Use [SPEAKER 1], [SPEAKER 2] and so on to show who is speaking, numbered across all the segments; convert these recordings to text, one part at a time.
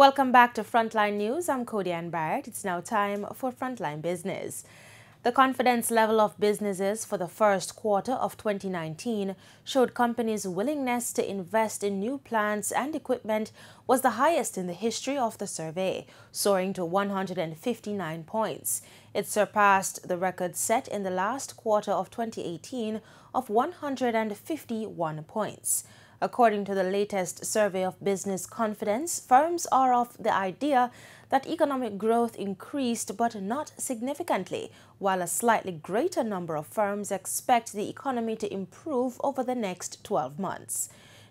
[SPEAKER 1] Welcome back to Frontline News. I'm Kodian Barrett. It's now time for Frontline Business. The confidence level of businesses for the first quarter of 2019 showed companies' willingness to invest in new plants and equipment was the highest in the history of the survey, soaring to 159 points. It surpassed the record set in the last quarter of 2018 of 151 points. According to the latest survey of business confidence, firms are of the idea that economic growth increased but not significantly, while a slightly greater number of firms expect the economy to improve over the next 12 months.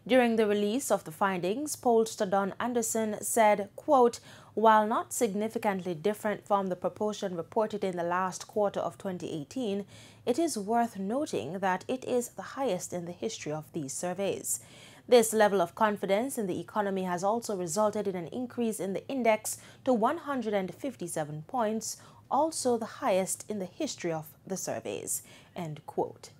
[SPEAKER 1] During the release of the findings, pollster Don Anderson said, quote, "While not significantly different from the proportion reported in the last quarter of 2018, it is worth noting that it is the highest in the history of these surveys." This level of confidence in the economy has also resulted in an increase in the index to 157 points, also the highest in the history of the surveys. End quote.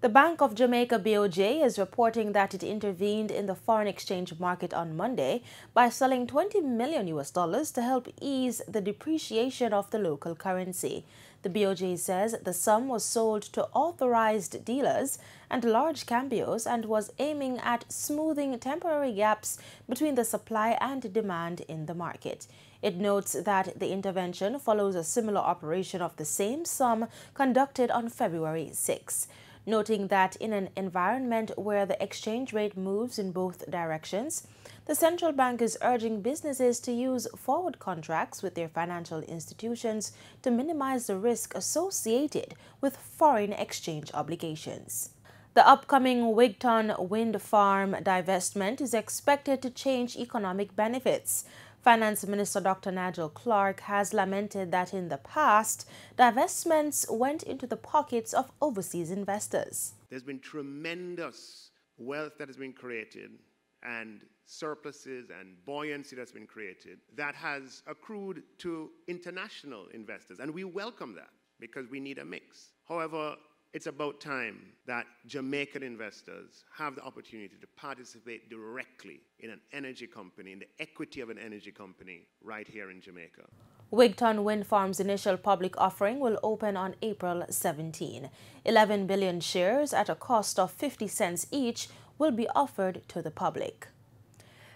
[SPEAKER 1] The Bank of Jamaica BOJ is reporting that it intervened in the foreign exchange market on Monday by selling $20 million to help ease the depreciation of the local currency. The BOJ says the sum was sold to authorized dealers and large cambios and was aiming at smoothing temporary gaps between the supply and demand in the market. It notes that the intervention follows a similar operation of the same sum conducted on February 6. Noting that in an environment where the exchange rate moves in both directions, the central bank is urging businesses to use forward contracts with their financial institutions to minimize the risk associated with foreign exchange obligations. The upcoming Wigton wind farm divestment is expected to change economic benefits. Finance Minister Dr. Nigel Clark has lamented that in the past, divestments went into the pockets of overseas investors.
[SPEAKER 2] There's been tremendous wealth that has been created and surpluses and buoyancy that's been created that has accrued to international investors. And we welcome that because we need a mix. However, it's about time that Jamaican investors have the opportunity to participate directly in an energy company, in the equity of an energy company right here in Jamaica.
[SPEAKER 1] Wigton Wind Farm's initial public offering will open on April 17. 11 billion shares at a cost of 50 cents each will be offered to the public.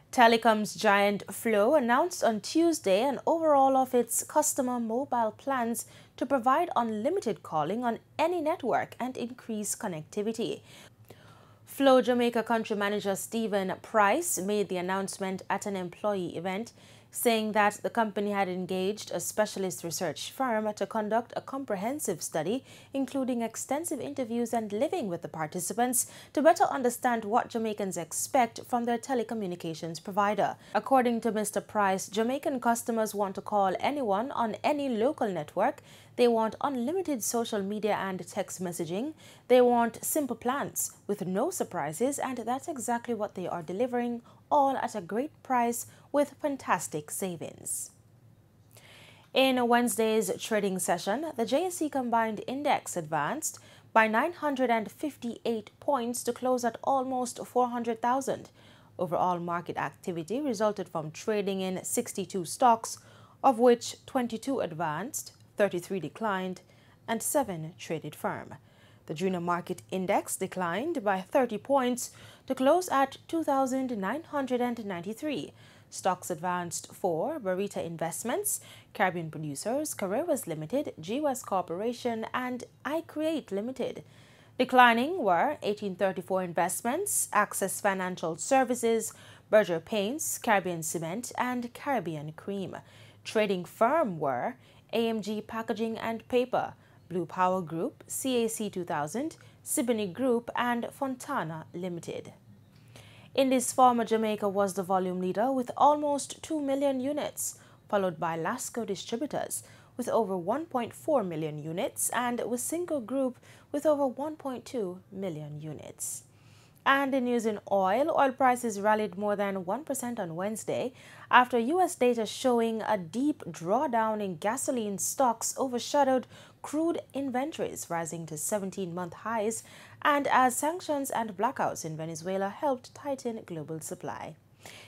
[SPEAKER 1] Telecoms giant Flow announced on Tuesday an overhaul of its customer mobile plans to provide unlimited calling on any network and increase connectivity. Flow Jamaica country manager Stephen Price made the announcement at an employee event, saying that the company had engaged a specialist research firm to conduct a comprehensive study, including extensive interviews and living with the participants to better understand what Jamaicans expect from their telecommunications provider. According to Mr. Price, Jamaican customers want to call anyone on any local network. They want unlimited social media and text messaging. They want simple plans with no surprises, and that's exactly what they are delivering, all at a great price with fantastic savings. In Wednesday's trading session, the JSE Combined Index advanced by 958 points to close at almost 400,000. Overall market activity resulted from trading in 62 stocks, of which 22 advanced, 33 declined, and 7 traded firm. The junior market index declined by 30 points to close at 2,993. Stocks advanced for Barita Investments, Caribbean Producers, Carreras Limited, GWest Corporation, and iCreate Limited. Declining were 1834 Investments, Access Financial Services, Berger Paints, Caribbean Cement, and Caribbean Cream. Trading firm were AMG Packaging and Paper, Blue Power Group, CAC 2000, Siboney Group, and Fontana Limited. Indies Pharma Jamaica was the volume leader with almost 2 million units, followed by Lasco Distributors with over 1.4 million units and Wisynco Group with over 1.2 million units. And in news in oil prices rallied more than 1% on Wednesday after U.S. data showing a deep drawdown in gasoline stocks overshadowed crude inventories, rising to 17-month highs, and as sanctions and blackouts in Venezuela helped tighten global supply.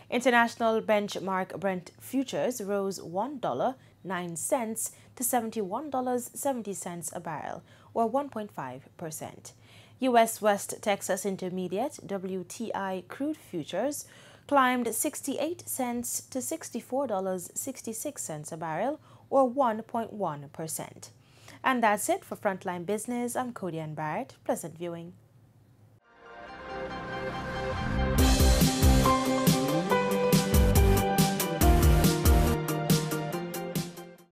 [SPEAKER 1] International benchmark Brent futures rose $1.09 to $71.70 a barrel, or 1.5%. U.S. West Texas Intermediate WTI crude futures climbed 68 cents to $64.66 a barrel, or 1.1%. And that's it for Frontline Business. I'm Kodian Barrett. Pleasant viewing.